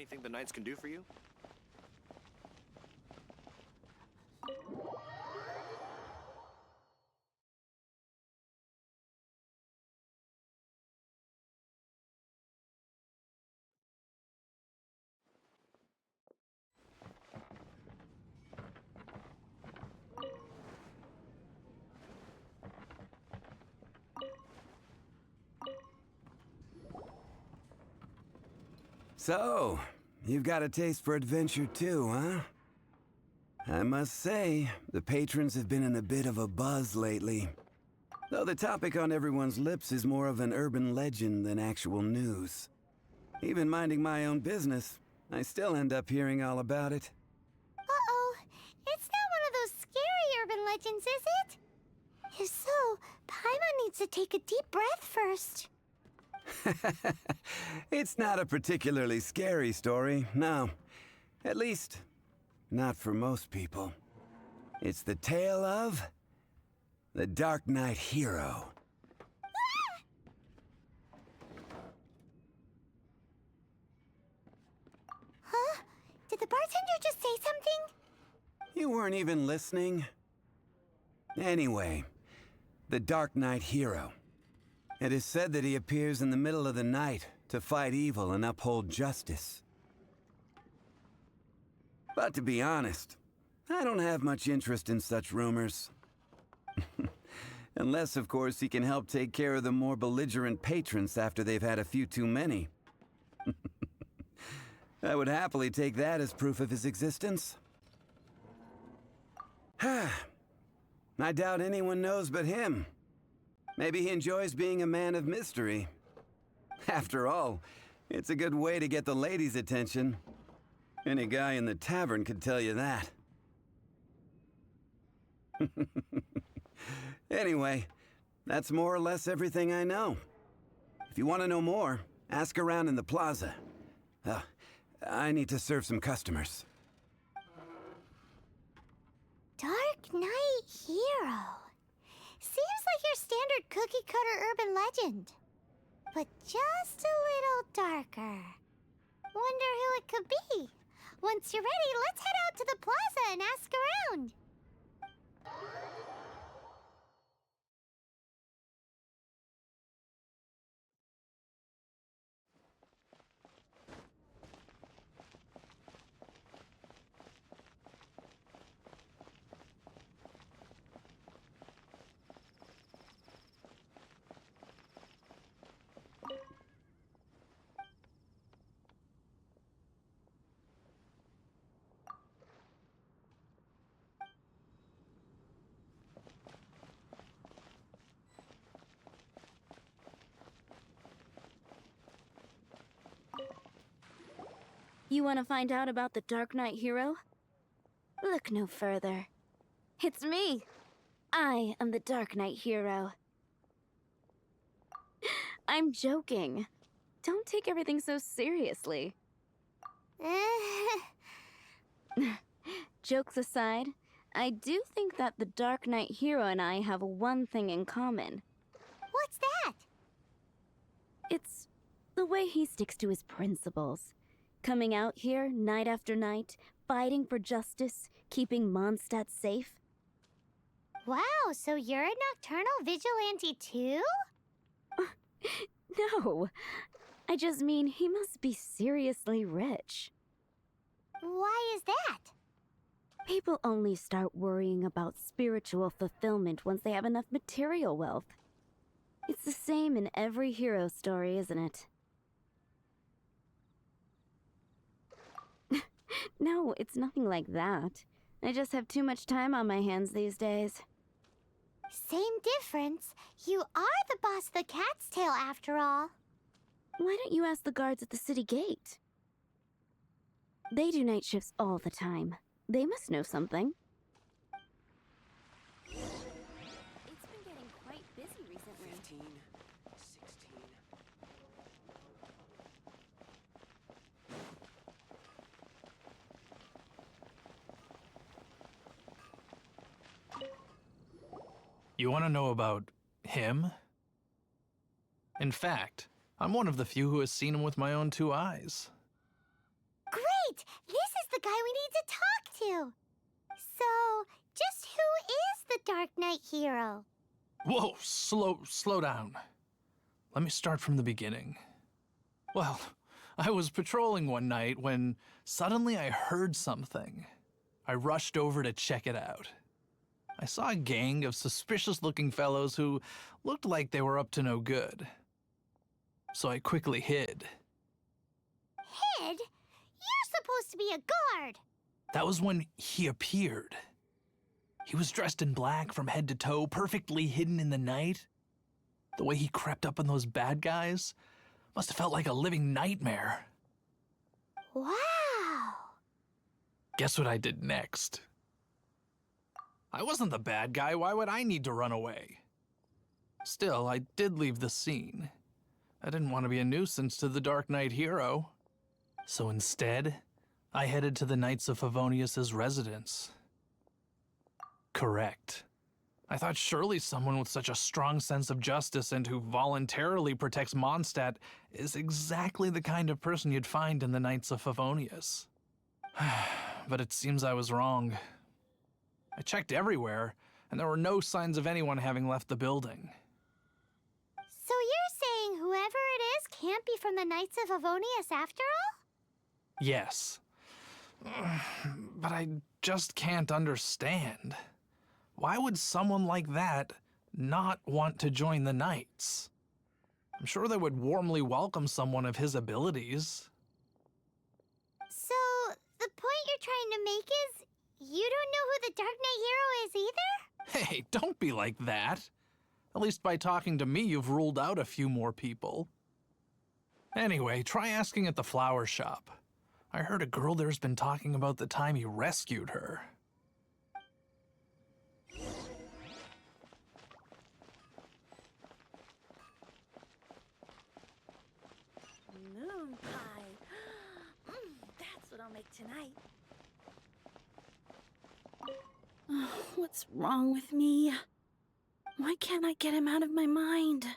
anything the knights can do for you? So, you've got a taste for adventure too, huh? I must say, the patrons have been in a bit of a buzz lately. Though the topic on everyone's lips is more of an urban legend than actual news. Even minding my own business, I still end up hearing all about it. Uh-oh. It's not one of those scary urban legends, is it? If so, Paimon needs to take a deep breath first. It's not a particularly scary story, no. At least, not for most people. It's the tale of the Dark Knight hero. Huh? Did the bartender just say something? You weren't even listening. Anyway, the Dark Knight hero. It is said that he appears in the middle of the night to fight evil and uphold justice. But to be honest, I don't have much interest in such rumors. Unless, of course, he can help take care of the more belligerent patrons after they've had a few too many. I would happily take that as proof of his existence. I doubt anyone knows but him. Maybe he enjoys being a man of mystery. After all, it's a good way to get the ladies' attention. Any guy in the tavern could tell you that. Anyway, that's more or less everything I know. If you want to know more, ask around in the plaza. I need to serve some customers. Dark Knight hero. Seems like your standard cookie-cutter urban legend. But just a little darker. Wonder who it could be. Once you're ready, let's head out to the plaza and ask around. You want to find out about the Dark Knight hero? Look no further. It's me! I am the Dark Knight hero. I'm joking. Don't take everything so seriously. Jokes aside, I do think that the Dark Knight hero and I have one thing in common. What's that? It's the way he sticks to his principles. Coming out here night after night, fighting for justice, keeping Mondstadt safe. Wow, so you're a nocturnal vigilante too? No, I just mean he must be seriously rich. Why is that? People only start worrying about spiritual fulfillment once they have enough material wealth. It's the same in every hero story, isn't it? No, it's nothing like that. I just have too much time on my hands these days. Same difference. You are the boss of the Cat's Tail after all. Why don't you ask the guards at the city gate? They do night shifts all the time. They must know something. It's been getting quite busy recently. 15, 16. You want to know about him? In fact, I'm one of the few who has seen him with my own two eyes. right! This is the guy we need to talk to! So, just who is the Dark Knight hero? Whoa, slow down. Let me start from the beginning. Well, I was patrolling one night when suddenly I heard something. I rushed over to check it out. I saw a gang of suspicious-looking fellows who looked like they were up to no good. So I quickly hid. Hid? You're supposed to be a guard! That was when he appeared. He was dressed in black from head to toe, perfectly hidden in the night. The way he crept up on those bad guys must have felt like a living nightmare. Wow! Guess what I did next? I wasn't the bad guy. Why would I need to run away? Still, I did leave the scene. I didn't want to be a nuisance to the Dark Knight hero. So instead, I headed to the Knights of Favonius's residence. Correct. I thought surely someone with such a strong sense of justice and who voluntarily protects Mondstadt is exactly the kind of person you'd find in the Knights of Favonius. But it seems I was wrong. I checked everywhere, and there were no signs of anyone having left the building. So you're saying whoever it is can't be from the Knights of Favonius after all? Yes. But I just can't understand. Why would someone like that not want to join the Knights? I'm sure they would warmly welcome someone of his abilities. So, the point you're trying to make is you don't know who the Dark Knight hero is either? Hey, don't be like that. At least by talking to me, you've ruled out a few more people. Anyway, try asking at the flower shop. I heard a girl there's been talking about the time he rescued her. Moon pie. That's what I'll make tonight. What's wrong with me? Why can't I get him out of my mind?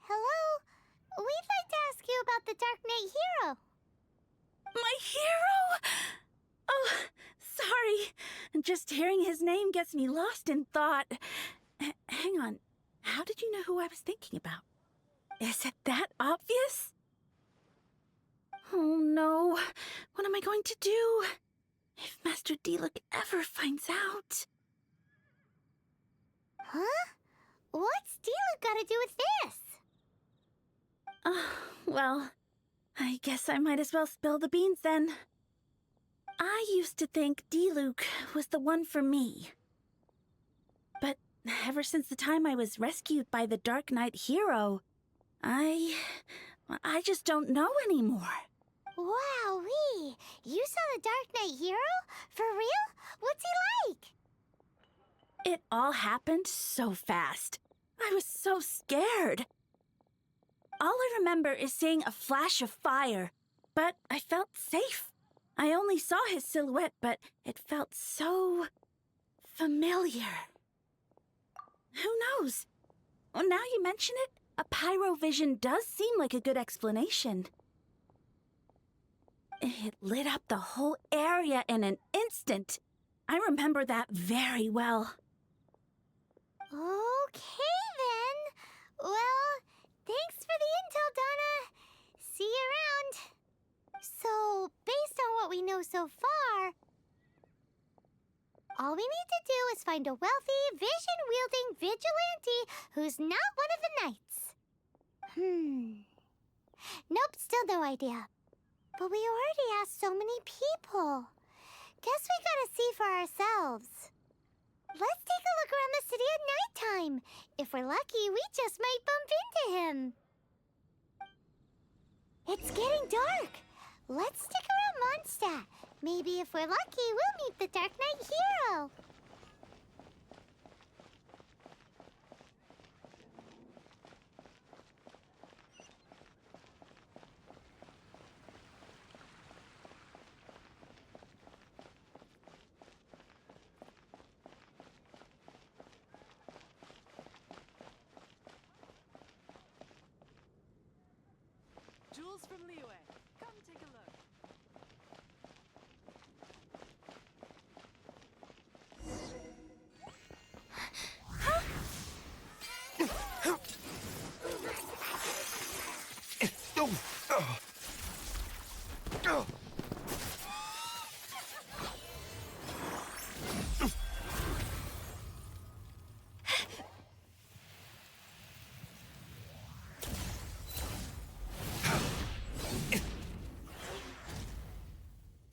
Hello? We'd like to ask you about the Dark Knight hero. My hero? Oh, sorry. Just hearing his name gets me lost in thought. Hang on. How did you know who I was thinking about? Is it that obvious? Oh no. What am I going to do? If Master Diluc ever finds out. Huh? What's Diluc got to do with this? Well, I guess I might as well spill the beans then. I used to think Diluc was the one for me. But ever since the time I was rescued by the Dark Knight hero, I just don't know anymore. Wowee! You saw the Dark Knight hero? For real? What's he like? It all happened so fast. I was so scared. All I remember is seeing a flash of fire, but I felt safe. I only saw his silhouette, but it felt so familiar. Who knows? Well, now you mention it, a pyrovision does seem like a good explanation. It lit up the whole area in an instant. I remember that very well. Okay, then. Well, thanks for the intel, Donna. See you around. So, based on what we know so far, all we need to do is find a wealthy, vision-wielding vigilante who's not one of the knights. Nope, still no idea. But we already asked so many people. Guess we gotta see for ourselves. Let's take a look around the city at nighttime. If we're lucky, we just might bump into him. It's getting dark. Let's stick around Mondstadt. Maybe if we're lucky, we'll meet the Dark Knight hero. Jewels from Liyue. Come take a look.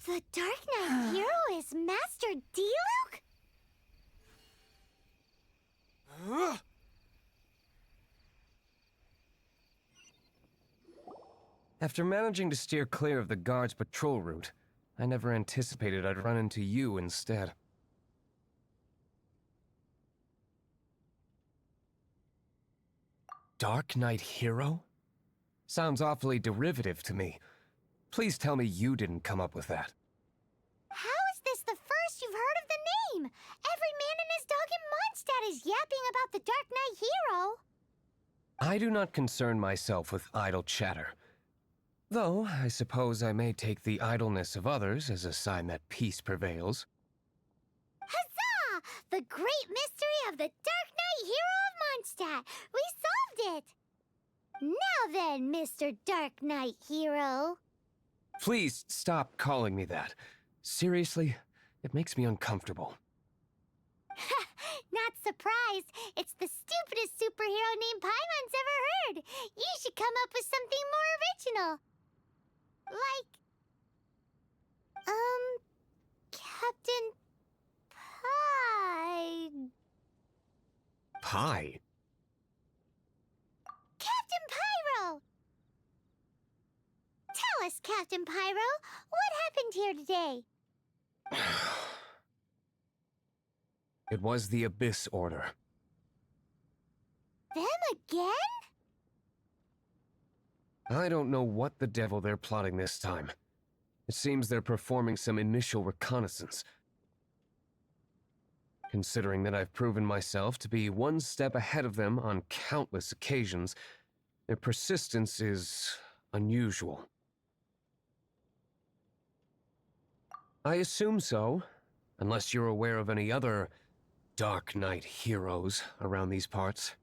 The Dark Knight hero is Master Diluc? After managing to steer clear of the guard's patrol route, I never anticipated I'd run into you instead. Dark Knight hero? Sounds awfully derivative to me. Please tell me you didn't come up with that. How is this the first you've heard of the name? Every man and his dog in Mondstadt is yapping about the Dark Knight hero. I do not concern myself with idle chatter. Though, I suppose I may take the idleness of others as a sign that peace prevails. Huzzah! The great mystery of the Dark Knight hero of Mondstadt! We solved it! Now then, Mr. Dark Knight hero. Please stop calling me that. Seriously, it makes me uncomfortable. Not surprised. It's the stupidest superhero name Paimon's ever heard. You should come up with something more original. Like, Captain Pie. Pie? Captain Pyro! Tell us, Captain Pyro, what happened here today? It was the Abyss Order. Them again? I don't know what the devil they're plotting this time. It seems they're performing some initial reconnaissance. Considering that I've proven myself to be one step ahead of them on countless occasions, their persistence is unusual. I assume so, unless you're aware of any other Dark Knight heroes around these parts.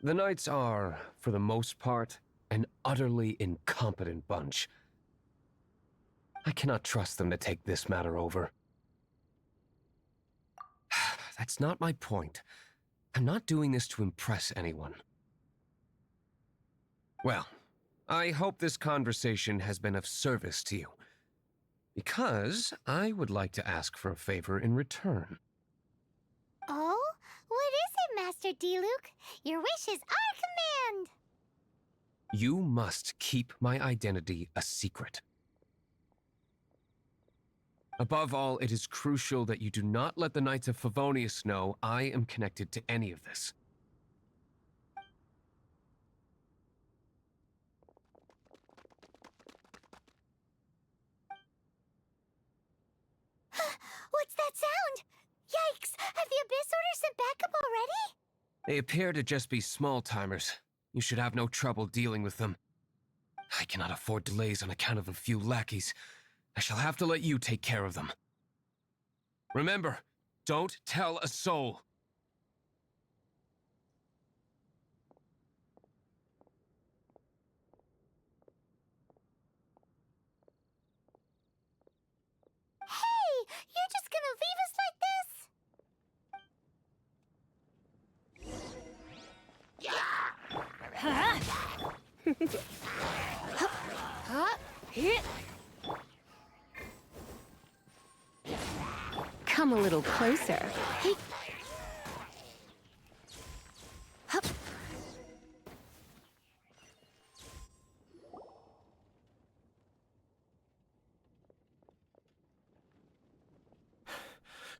The Knights are, for the most part, an utterly incompetent bunch. I cannot trust them to take this matter over. That's not my point. I'm not doing this to impress anyone. Well, I hope this conversation has been of service to you. Because I would like to ask for a favor in return. Oh? What is it, Master Diluc? Your wish is our command! You must keep my identity a secret. Above all, it is crucial that you do not let the Knights of Favonius know I am connected to any of this. What's that sound? Yikes! Have the Abyss Order sent backup already? They appear to just be small-timers. You should have no trouble dealing with them. I cannot afford delays on account of a few lackeys. I shall have to let you take care of them. Remember, don't tell a soul. Hey! You're just gonna leave us like this? Come a little closer.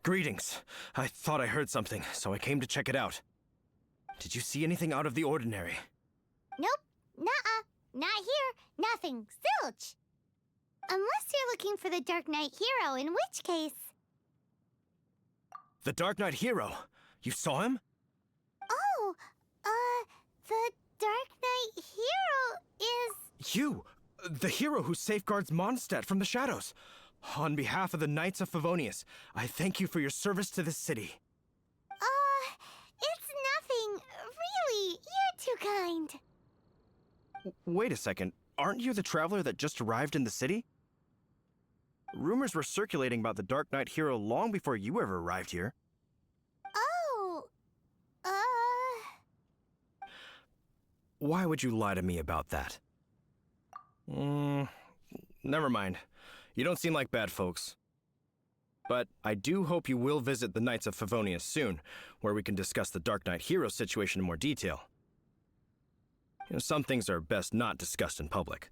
Greetings. I thought I heard something, so I came to check it out. Did you see anything out of the ordinary? Nope. Nuh-uh. Not here. Nothing. Zilch. Unless you're looking for the Dark Knight hero, in which case... The Dark Knight hero? You saw him? Oh, the Dark Knight hero... You! The hero who safeguards Mondstadt from the shadows. On behalf of the Knights of Favonius, I thank you for your service to this city. It's nothing. Really, you're too kind. Wait a second. Aren't you the traveler that just arrived in the city? Rumors were circulating about the Dark Knight hero long before you ever arrived here. Oh, Why would you lie to me about that? Never mind. You don't seem like bad folks. But I do hope you will visit the Knights of Favonius soon, where we can discuss the Dark Knight hero situation in more detail. Some things are best not discussed in public.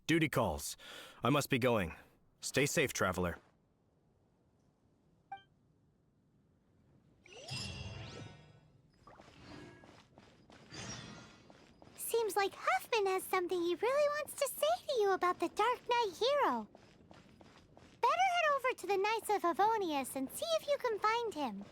Duty calls. I must be going. Stay safe, traveler. seems like Huffman has something he really wants to say to you about the Dark Knight hero. Better head over to the Knights of Favonius and see if you can find him.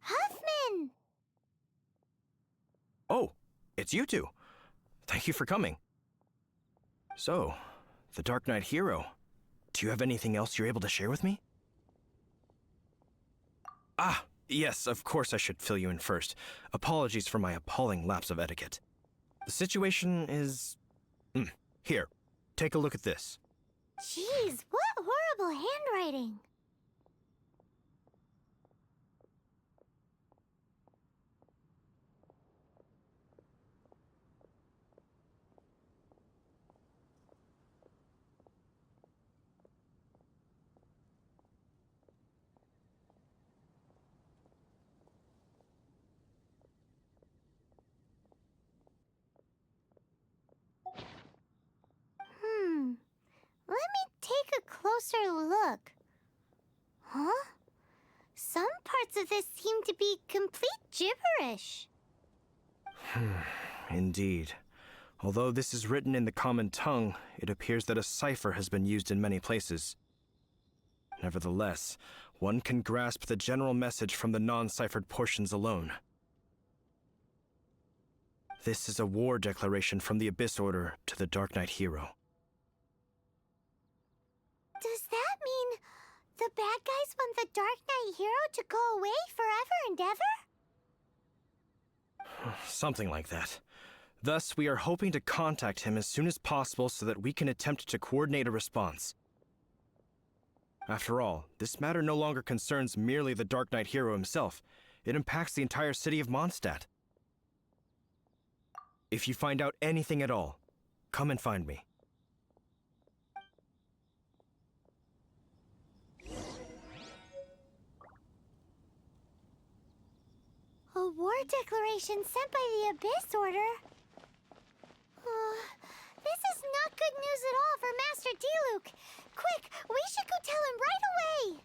Huffman! Oh, it's you two. Thank you for coming. So, the Dark Knight hero. Do you have anything else you're able to share with me? Ah, yes, of course I should fill you in first. Apologies for my appalling lapse of etiquette. The situation is... Here, take a look at this. Jeez, what horrible handwriting. Let me take a closer look. Huh? Some parts of this seem to be complete gibberish. Indeed. Although this is written in the common tongue, it appears that a cipher has been used in many places. Nevertheless, one can grasp the general message from the non-ciphered portions alone. This is a war declaration from the Abyss Order to the Dark Knight hero. Does that mean the bad guys want the Dark Knight hero to go away forever and ever? Something like that. Thus, we are hoping to contact him as soon as possible so that we can attempt to coordinate a response. After all, this matter no longer concerns merely the Dark Knight hero himself. It impacts the entire city of Mondstadt. If you find out anything at all, come and find me. A war declaration sent by the Abyss Order? This is not good news at all for Master Diluc. Quick, we should go tell him right away!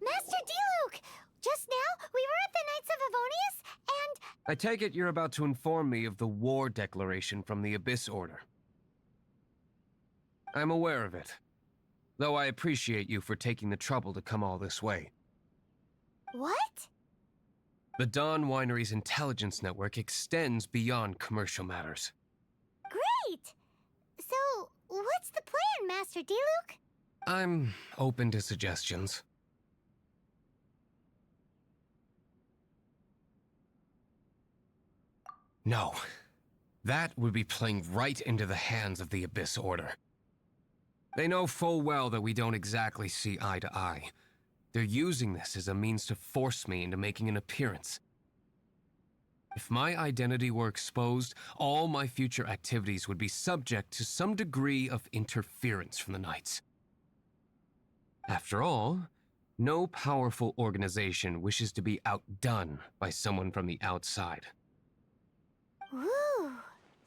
Master Diluc! Just now, we were at the Knights of Favonius, and... I take it you're about to inform me of the war declaration from the Abyss Order. I'm aware of it, though I appreciate you for taking the trouble to come all this way. What? The Dawn Winery's intelligence network extends beyond commercial matters. Great! So, what's the plan, Master Diluc? I'm open to suggestions. No. That would be playing right into the hands of the Abyss Order. They know full well that we don't exactly see eye to eye. They're using this as a means to force me into making an appearance. If my identity were exposed, all my future activities would be subject to some degree of interference from the Knights. After all, no powerful organization wishes to be outdone by someone from the outside. Ooh,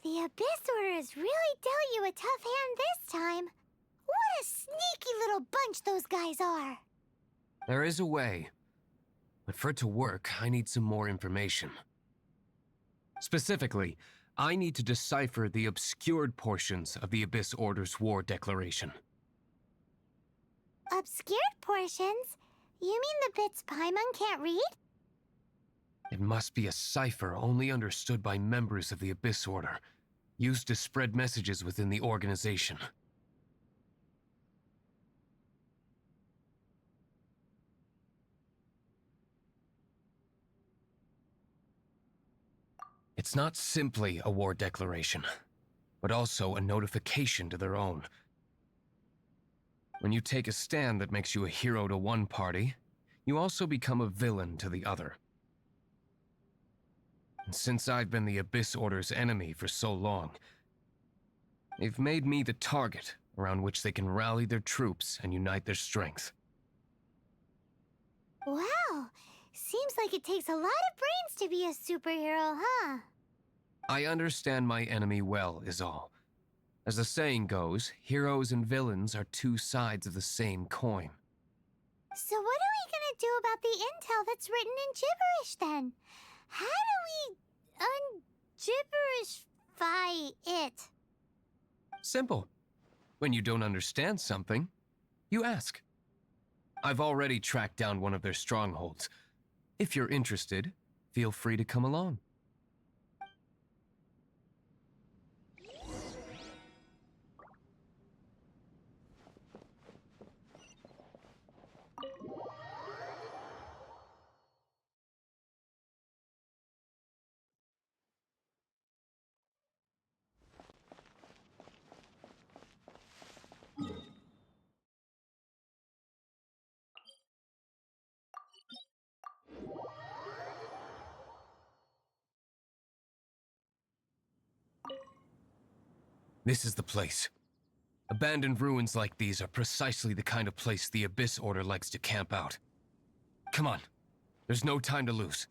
the Abyss Order has really dealt you a tough hand this time. What a sneaky little bunch those guys are. There is a way, but for it to work, I need some more information. Specifically, I need to decipher the obscured portions of the Abyss Order's war declaration. Obscured portions? You mean the bits Paimon can't read? It must be a cipher only understood by members of the Abyss Order, used to spread messages within the organization. It's not simply a war declaration, but also a notification to their own. When you take a stand that makes you a hero to one party, you also become a villain to the other. And since I've been the Abyss Order's enemy for so long, they've made me the target around which they can rally their troops and unite their strength. Wow, seems like it takes a lot of brains to be a superhero, huh? I understand my enemy well, is all. As the saying goes, heroes and villains are two sides of the same coin. So what are we gonna do about the intel that's written in gibberish, then? How do we un-gibberishify it? Simple. When you don't understand something, you ask. I've already tracked down one of their strongholds. If you're interested, feel free to come along. This is the place. Abandoned ruins like these are precisely the kind of place the Abyss Order likes to camp out. Come on. There's no time to lose.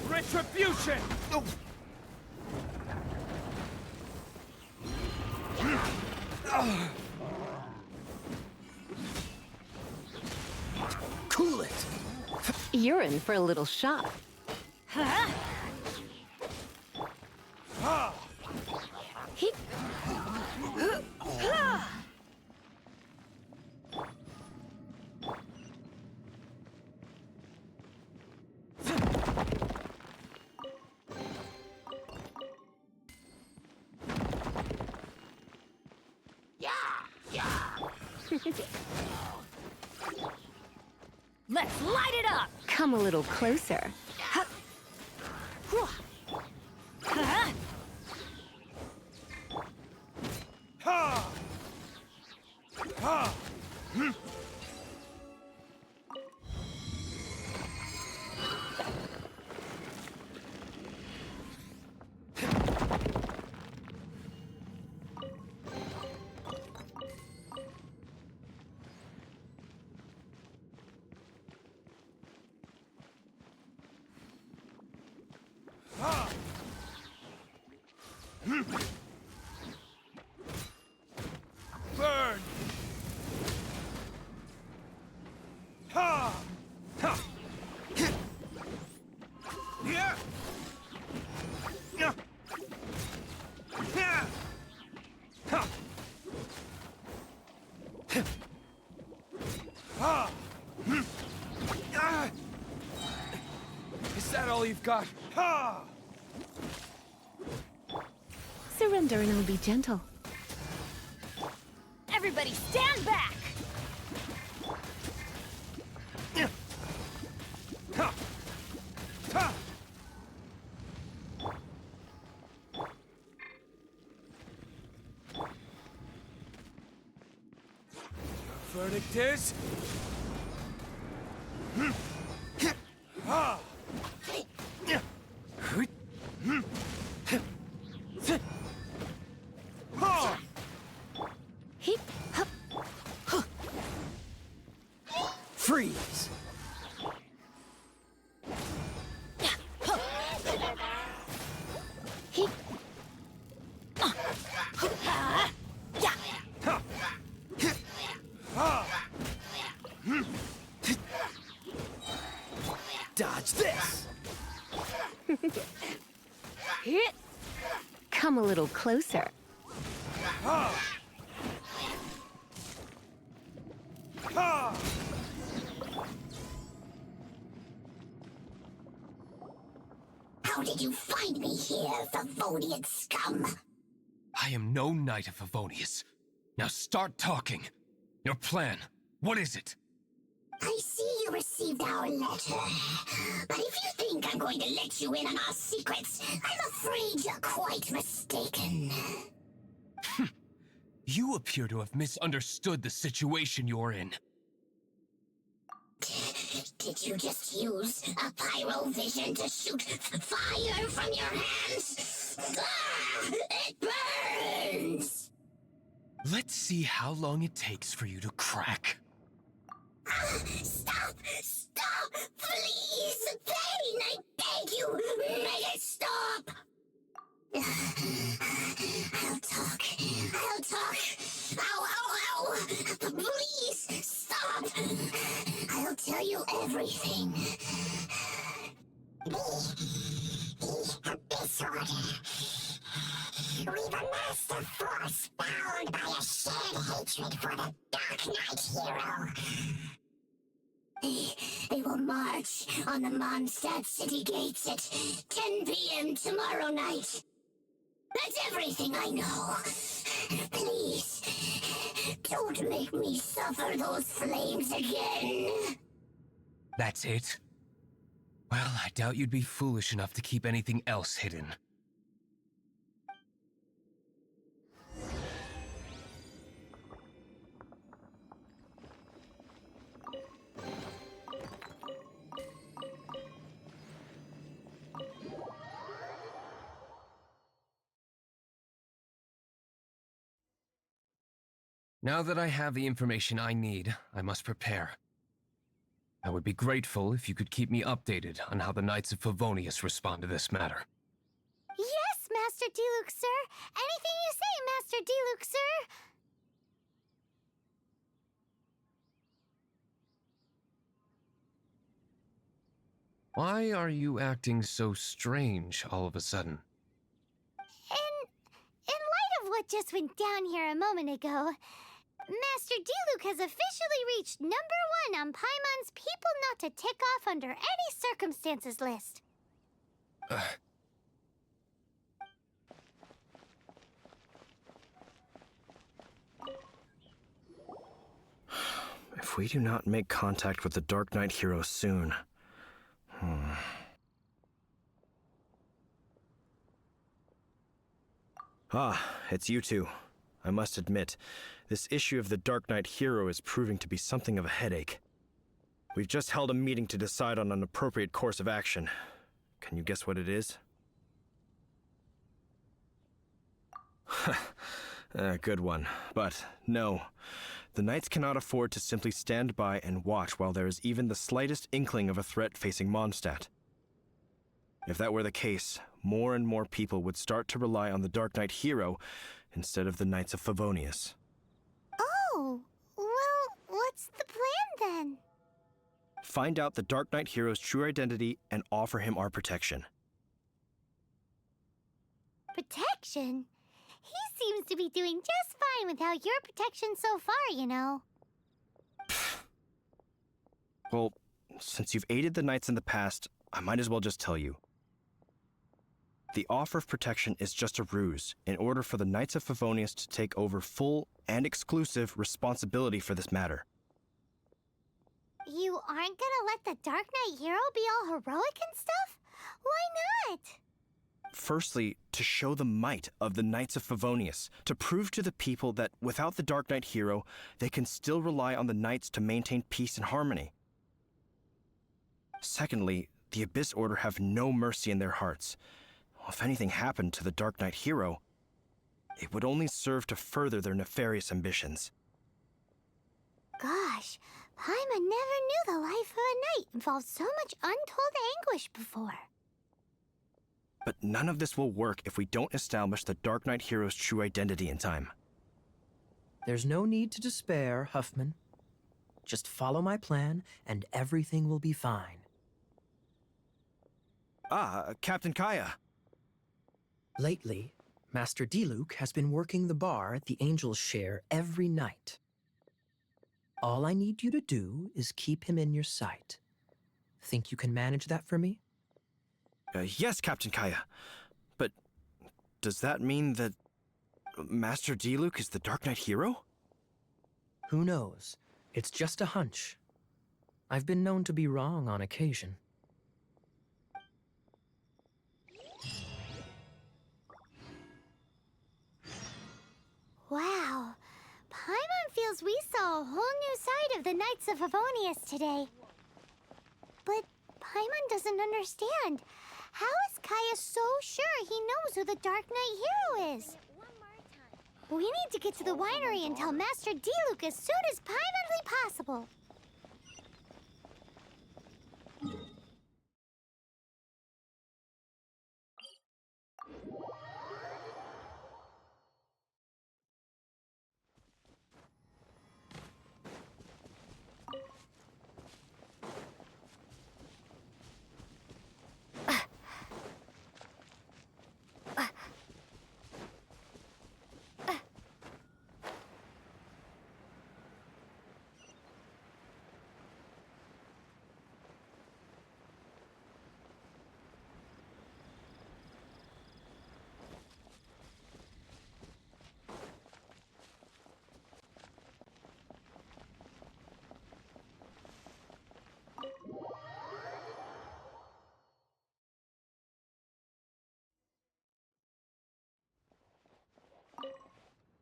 Retribution! Cool it. You're in for a little shock. Let's light it up! Come a little closer. Burn! Ha! Ha! Yeah! Yeah! Yeah! Ha! Ha! Ah! Is that all you've got? Ha! Surrender and I'll be gentle. Everybody stand back! Ha! Ha! Verdict is... Ha! Ha! Heep, hup. Freeze! Heep. Dodge this! Hit. Come a little closer. Ha! Ha! How did you find me here, Favonian scum? I am no knight of Favonius. Now start talking. Your plan, what is it? I see you received our letter. But if you think I'm going to let you in on our secrets, I'm afraid you're quite mistaken. You appear to have misunderstood the situation you're in. Did you just use a pyrovision to shoot fire from your hands? Ah, it burns! Let's see how long it takes for you to crack. Stop! Stop! Please! Pain! I beg you! Make it stop! I'll talk. I'll talk. Ow, ow, ow! Please! Stop! I'll tell you everything. This order. We've amassed a force bound by a shared hatred for the Dark Knight hero. They will march on the Mondstadt city gates at 10 p.m. tomorrow night. That's everything I know. Please, don't make me suffer those flames again. That's it? Well, I doubt you'd be foolish enough to keep anything else hidden. Now that I have the information I need, I must prepare. I would be grateful if you could keep me updated on how the Knights of Favonius respond to this matter. Yes, Master Diluc, sir. Anything you say, Master Diluc, sir. Why are you acting so strange all of a sudden? In light of what just went down here a moment ago, Master Diluc has officially reached #1 on Paimon's people not to tick off under any circumstances list. If we do not make contact with the Dark Knight hero soon... Ah, it's you two. I must admit, this issue of the Dark Knight hero is proving to be something of a headache. We've just held a meeting to decide on an appropriate course of action. Can you guess what it is? Good one. But no, the Knights cannot afford to simply stand by and watch while there is even the slightest inkling of a threat facing Mondstadt. If that were the case, more and more people would start to rely on the Dark Knight hero instead of the Knights of Favonius. Oh, well, what's the plan then? Find out the Dark Knight hero's true identity and offer him our protection. Protection? He seems to be doing just fine without your protection so far, you know. Well, since you've aided the Knights in the past, I might as well just tell you. The offer of protection is just a ruse in order for the Knights of Favonius to take over full and exclusive responsibility for this matter. You aren't gonna let the Dark Knight hero be all heroic and stuff? Why not? Firstly, to show the might of the Knights of Favonius, to prove to the people that without the Dark Knight hero, they can still rely on the Knights to maintain peace and harmony. Secondly, the Abyss Order have no mercy in their hearts. If anything happened to the Dark Knight hero, it would only serve to further their nefarious ambitions. Gosh, Paimon never knew the life of a knight involved so much untold anguish before. But none of this will work if we don't establish the Dark Knight hero's true identity in time. There's no need to despair, Huffman. Just follow my plan, and everything will be fine. Ah, Captain Kaya. Lately, Master Diluc has been working the bar at the Angel's Share every night. All I need you to do is keep him in your sight. Think you can manage that for me? Yes, Captain Kaya. But does that mean that Master Diluc is the Dark Knight hero? Who knows? It's just a hunch. I've been known to be wrong on occasion. Wow, Paimon feels we saw a whole new side of the Knights of Favonius today. But Paimon doesn't understand. How is Kaya so sure he knows who the Dark Knight hero is? We need to get to the winery and tell Master Diluc as soon as Paimonly possible.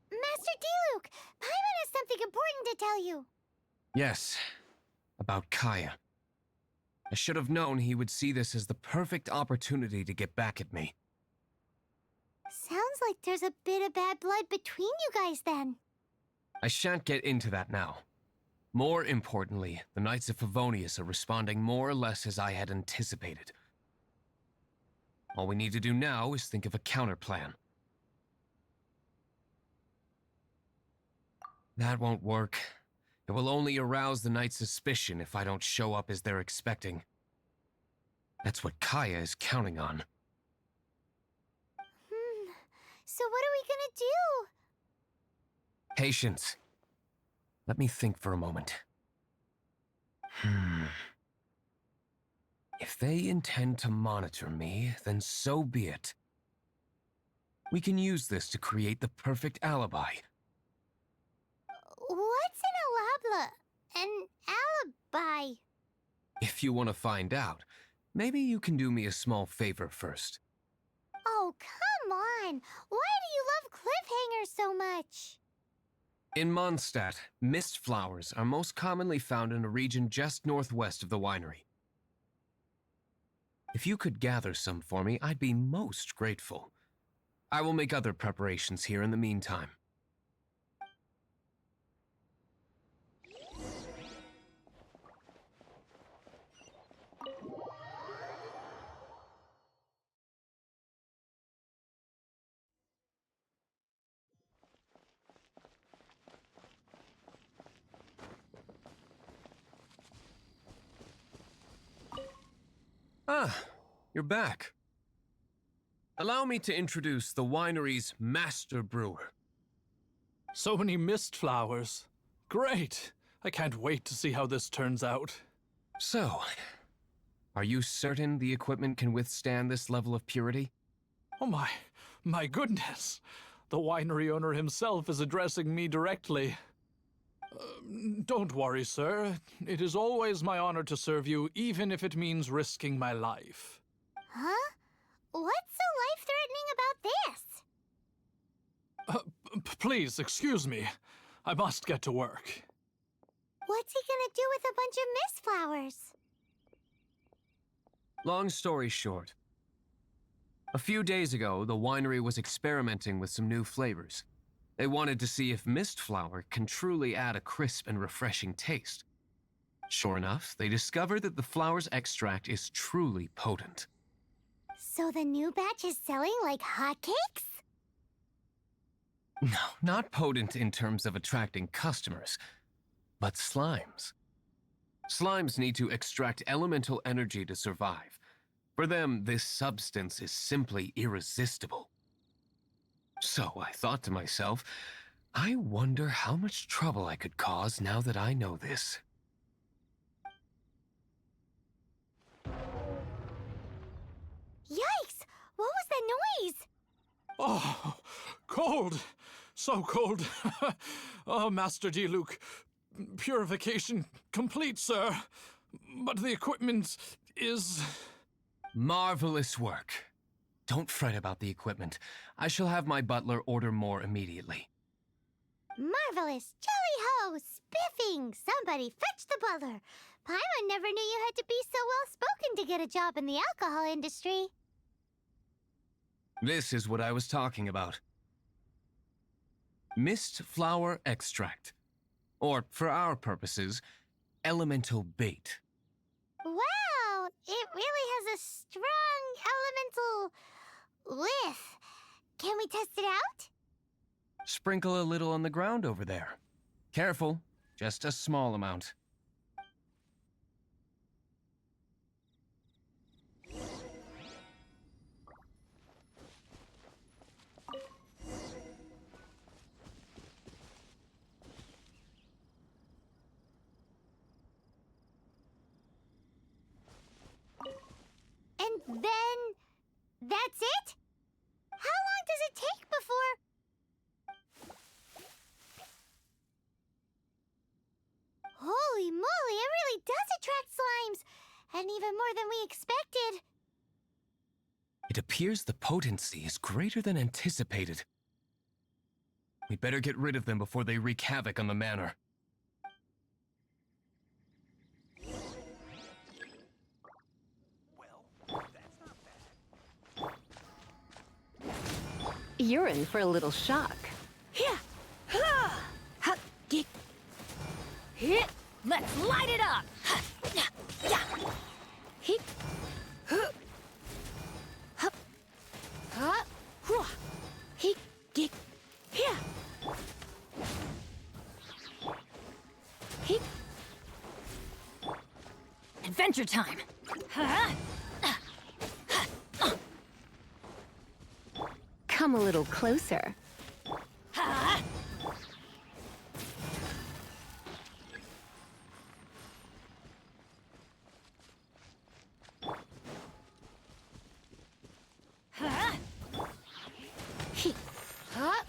Master Diluc, Paimon has something important to tell you. Yes, about Kaya. I should have known he would see this as the perfect opportunity to get back at me. Sounds like there's a bit of bad blood between you guys then. I shan't get into that now. More importantly, the Knights of Favonius are responding more or less as I had anticipated. All we need to do now is think of a counterplan. That won't work. It will only arouse the Knights' suspicion if I don't show up as they're expecting. That's what Kaya is counting on. So what are we gonna do? Patience. Let me think for a moment. If they intend to monitor me, then so be it. We can use this to create the perfect alibi. What's an alibi? If you want to find out, maybe you can do me a small favor first. Oh, come on! Why do you love cliffhangers so much? In Mondstadt, mist flowers are most commonly found in a region just northwest of the winery. If you could gather some for me, I'd be most grateful. I will make other preparations here in the meantime. Ah, you're back. Allow me to introduce the winery's master brewer. So many mist flowers. Great! I can't wait to see how this turns out. So, are you certain the equipment can withstand this level of purity? Oh my goodness! The winery owner himself is addressing me directly. Don't worry, sir. It is always my honor to serve you, even if it means risking my life. Huh? What's so life-threatening about this? Please, excuse me. I must get to work. What's he gonna do with a bunch of mist flowers? Long story short, a few days ago, the winery was experimenting with some new flavors. They wanted to see if mist flower can truly add a crisp and refreshing taste. Sure enough, they discovered that the flower's extract is truly potent. So the new batch is selling like hotcakes? No, not potent in terms of attracting customers, but slimes. Slimes need to extract elemental energy to survive. For them, this substance is simply irresistible. So I thought to myself, I wonder how much trouble I could cause now that I know this. Yikes! What was that noise? Oh, cold! So cold! Oh, Master Diluc, purification complete, sir. But the equipment is... Marvelous work. Don't fret about the equipment. I shall have my butler order more immediately. Marvelous! Jolly-ho! Spiffing! Somebody fetch the butler! Paimon never knew you had to be so well-spoken to get a job in the alcohol industry. This is what I was talking about. Mist flower extract. Or, for our purposes, elemental bait. Wow! It really has a strong elemental whiff. Can we test it out? Sprinkle a little on the ground over there. Careful, just a small amount. And then... that's it? How long does it take before... Holy moly, it really does attract slimes! And even more than we expected. It appears the potency is greater than anticipated. We'd better get rid of them before they wreak havoc on the manor. You're in for a little shock. Let's light it up! Adventure time! Come a little closer. Ha! Huh? Huh?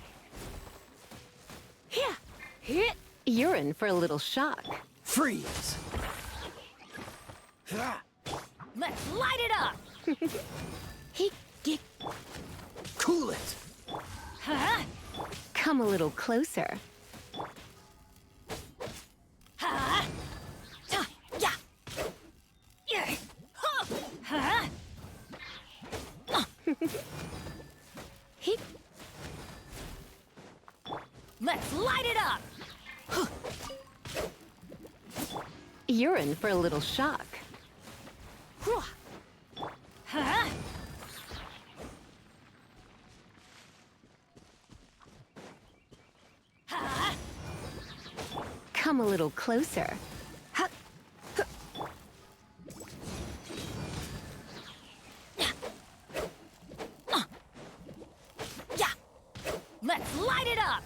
Here. Here. You're in for a little shock. Freeze! Let's light it up. Cool it! Huh? Come a little closer. Huh? Yeah. Yeah. Huh? Let's light it up. You're in for a little shock. Huh? Huh? Come a little closer. Yeah. Let's light it up.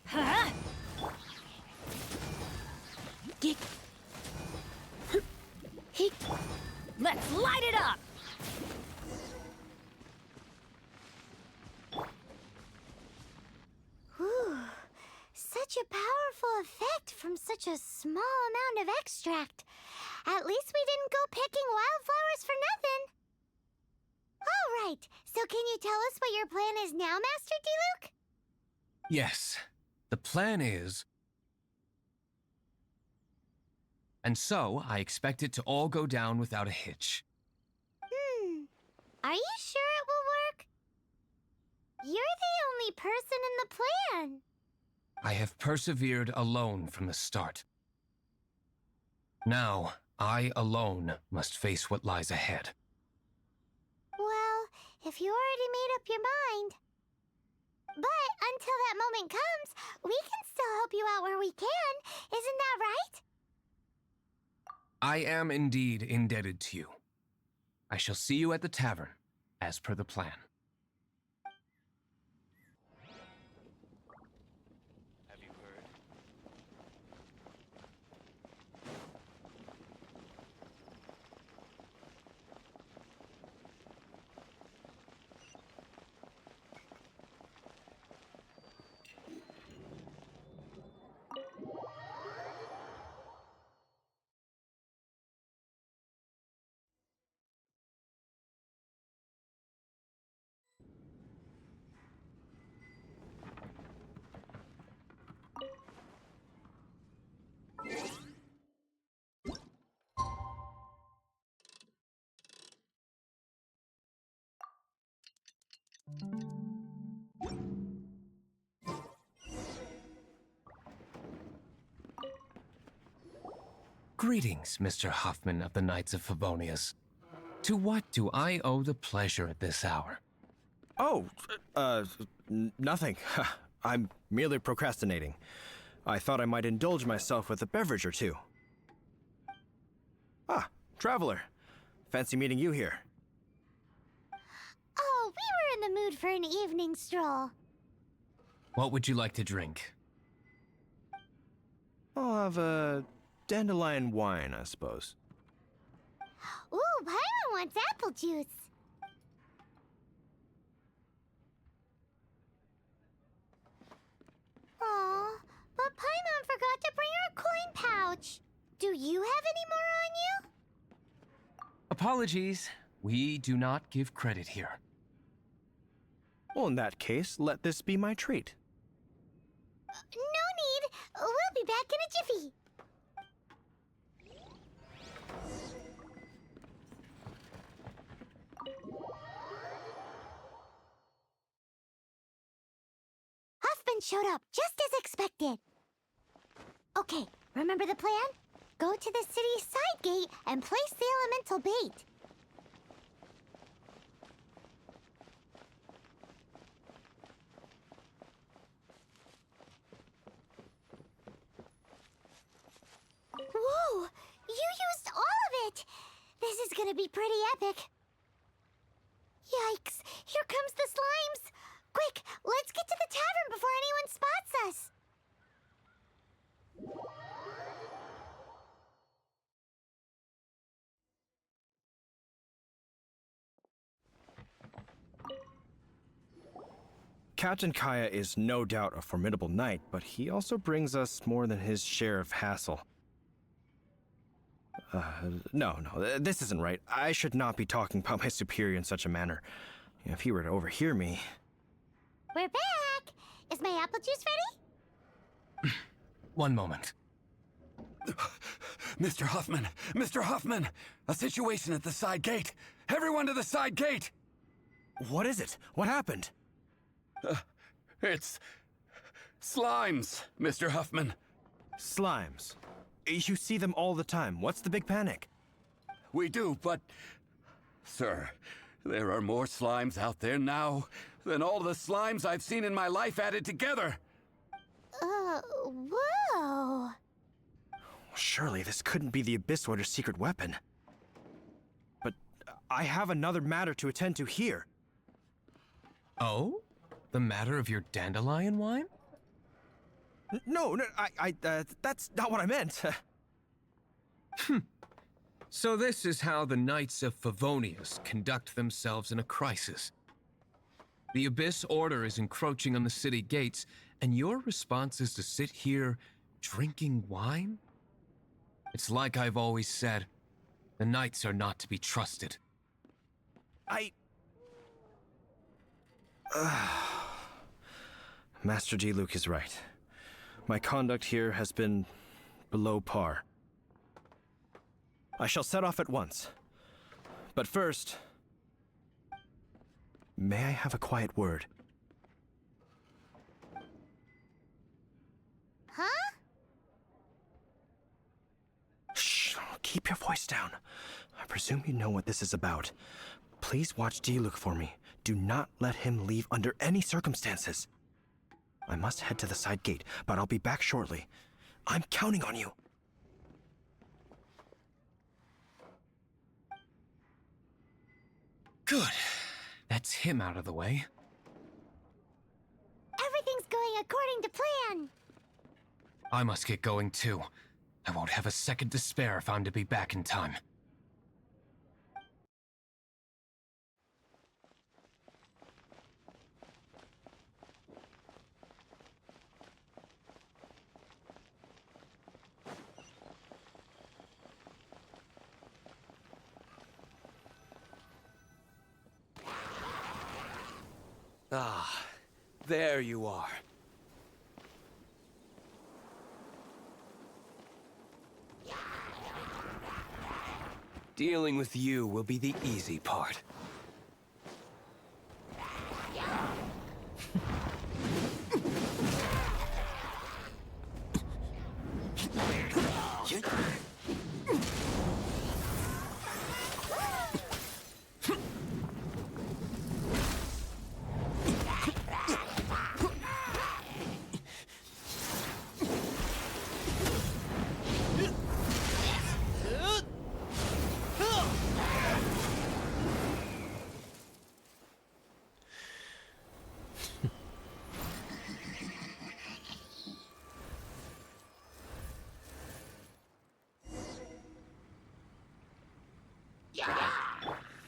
Huh? Let's light it up. Whew. Such a powerful effect from such a small amount of extract. At least we didn't go picking wildflowers for nothing. All right, so can you tell us what your plan is now, Master Diluc? Yes, the plan is... And so, I expect it to all go down without a hitch. Are you sure it will work? You're the only person in the plan. I have persevered alone from the start. Now, I alone must face what lies ahead. Well, if you already made up your mind. But until that moment comes, we can still help you out where we can. Isn't that right? I am indeed indebted to you. I shall see you at the tavern, as per the plan. Have you heard? Greetings, Mr. Hoffman of the Knights of Favonius. To what do I owe the pleasure at this hour? Oh, nothing. I'm merely procrastinating. I thought I might indulge myself with a beverage or two. Ah, traveler. Fancy meeting you here. Oh, we were in the mood for an evening stroll. What would you like to drink? I'll have a dandelion wine, I suppose. Ooh, Paimon wants apple juice. Aw, but Paimon forgot to bring her coin pouch. Do you have any more on you? Apologies. We do not give credit here. Well, in that case, let this be my treat. No need. We'll be back in a jiffy. Huffman showed up just as expected. Okay, remember the plan? Go to the city's side gate and place the elemental bait. Whoa! You This is gonna be pretty epic. Yikes! Here comes the slimes! Quick, let's get to the tavern before anyone spots us! Captain Kaya is no doubt a formidable knight, but he also brings us more than his share of hassle. No, this isn't right. I should not be talking about my superior in such a manner. If he were to overhear me... We're back! Is my apple juice ready? One moment. Mr. Huffman! Mr. Huffman! A situation at the side gate! Everyone to the side gate! What is it? What happened? It's... slimes, Mr. Huffman. Slimes. You see them all the time. What's the big panic? We do, but... Sir, there are more slimes out there now than all the slimes I've seen in my life added together. Whoa! Surely this couldn't be the Abyss Warder's secret weapon. But I have another matter to attend to here. Oh? The matter of your dandelion wine? No, that's not what I meant. So this is how the Knights of Favonius conduct themselves in a crisis. The Abyss Order is encroaching on the city gates, and your response is to sit here drinking wine? It's like I've always said, the Knights are not to be trusted. Master Diluc is right. My conduct here has been below par. I shall set off at once. But first, may I have a quiet word? Huh? Shh, keep your voice down. I presume you know what this is about. Please watch Diluc for me. Do not let him leave under any circumstances. I must head to the side gate, but I'll be back shortly. I'm counting on you. Good. That's him out of the way. Everything's going according to plan! I must get going too. I won't have a second to spare if I'm to be back in time. Ah, there you are. Dealing with you will be the easy part.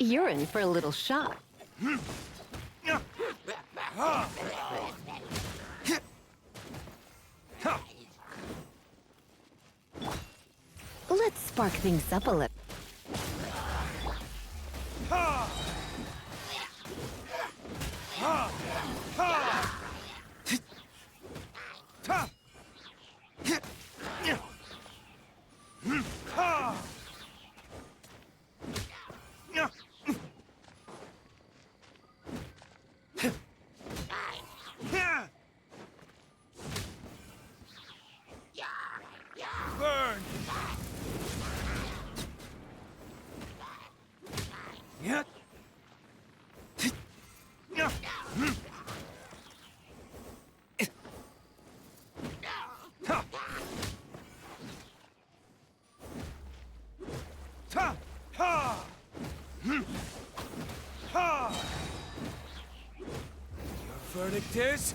You're in for a little shock. Let's spark things up a little. Like this?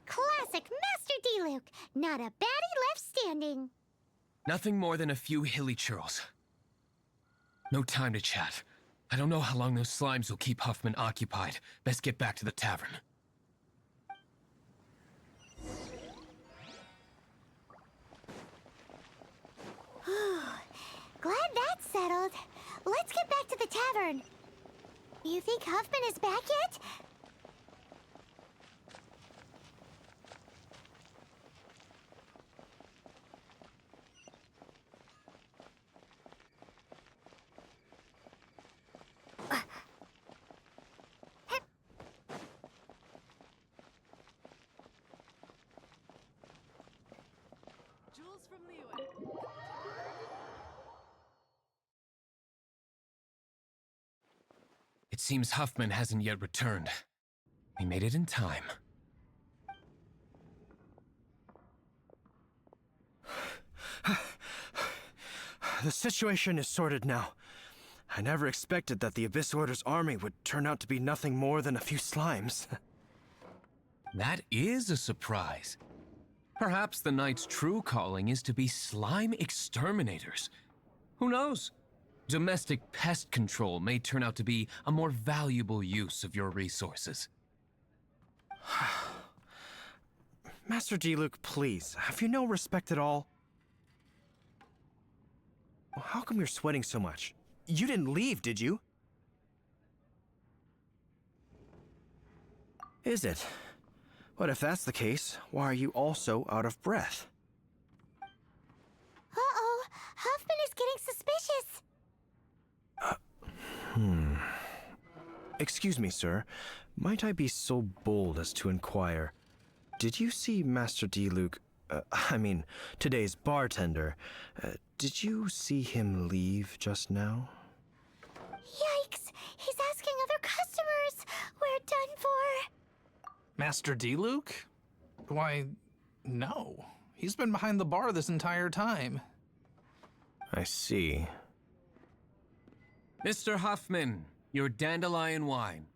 Classic Master Diluc. Not a baddie left standing. Nothing more than a few hilly churls. No time to chat. I don't know how long those slimes will keep Huffman occupied. Best get back to the tavern. Glad that's settled. Let's get back to the tavern. You think Huffman is back yet? It seems Huffman hasn't yet returned. We made it in time. The situation is sorted now. I never expected that the Abyss Order's army would turn out to be nothing more than a few slimes. That is a surprise. Perhaps the Knight's true calling is to be slime exterminators. Who knows? Domestic pest control may turn out to be a more valuable use of your resources. Master Diluc, please, have you no respect at all? How come you're sweating so much? You didn't leave, did you? Is it? But if that's the case, why are you also out of breath? Uh-oh, Huffman is getting suspicious. Excuse me, sir. Might I be so bold as to inquire, did you see Master Diluc, today's bartender, did you see him leave just now? Yikes, he's asking other customers. We're done for. Master Diluc? Why, no. He's been behind the bar this entire time. I see. Mr. Huffman, your dandelion wine.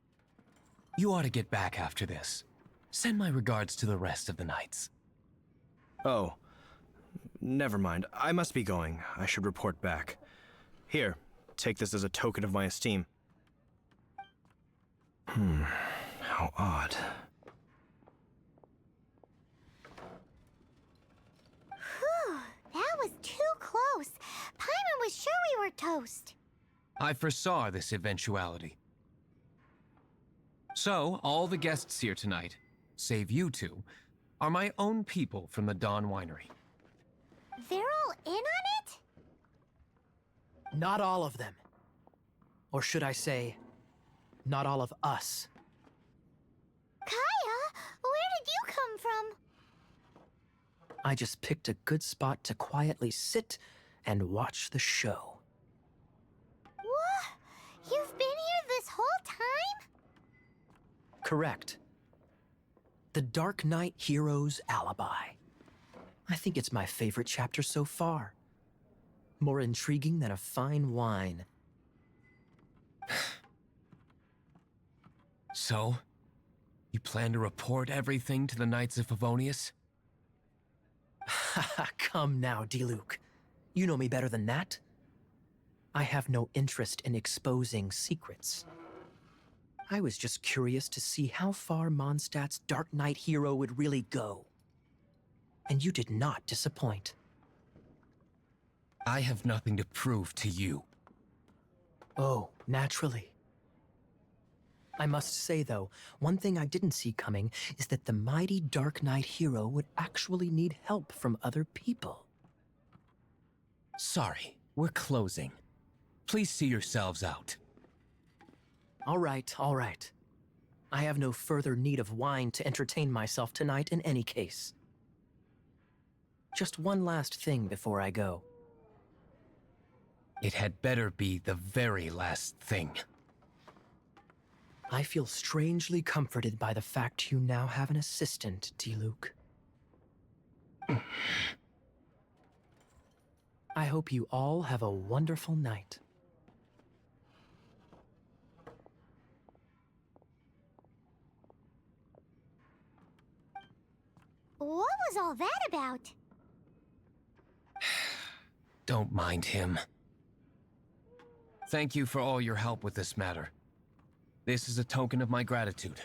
You ought to get back after this. Send my regards to the rest of the knights. Oh, never mind. I must be going. I should report back. Here, take this as a token of my esteem. How odd. Whew, that was too close. Paimon was sure we were toast. I foresaw this eventuality. So, all the guests here tonight, save you two, are my own people from the Dawn Winery. They're all in on it? Not all of them. Or should I say, not all of us. Kaya, where did you come from? I just picked a good spot to quietly sit and watch the show. What? You've been here this whole time? Correct. The Dark Knight Hero's Alibi. I think it's my favorite chapter so far. More intriguing than a fine wine. So, you plan to report everything to the Knights of Favonius? Come now, Diluc. You know me better than that. I have no interest in exposing secrets. I was just curious to see how far Mondstadt's Dark Knight hero would really go. And you did not disappoint. I have nothing to prove to you. Oh, naturally. I must say, though, one thing I didn't see coming is that the mighty Dark Knight hero would actually need help from other people. Sorry, we're closing. Please see yourselves out. All right, all right. I have no further need of wine to entertain myself tonight in any case. Just one last thing before I go. It had better be the very last thing. I feel strangely comforted by the fact you now have an assistant, Diluc. I hope you all have a wonderful night. What was all that about? Don't mind him. Thank you for all your help with this matter. This is a token of my gratitude.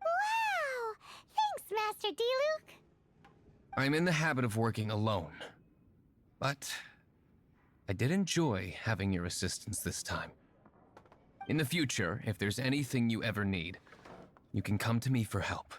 Wow! Thanks, Master Diluc. I'm in the habit of working alone, but I did enjoy having your assistance this time. In the future, if there's anything you ever need, you can come to me for help.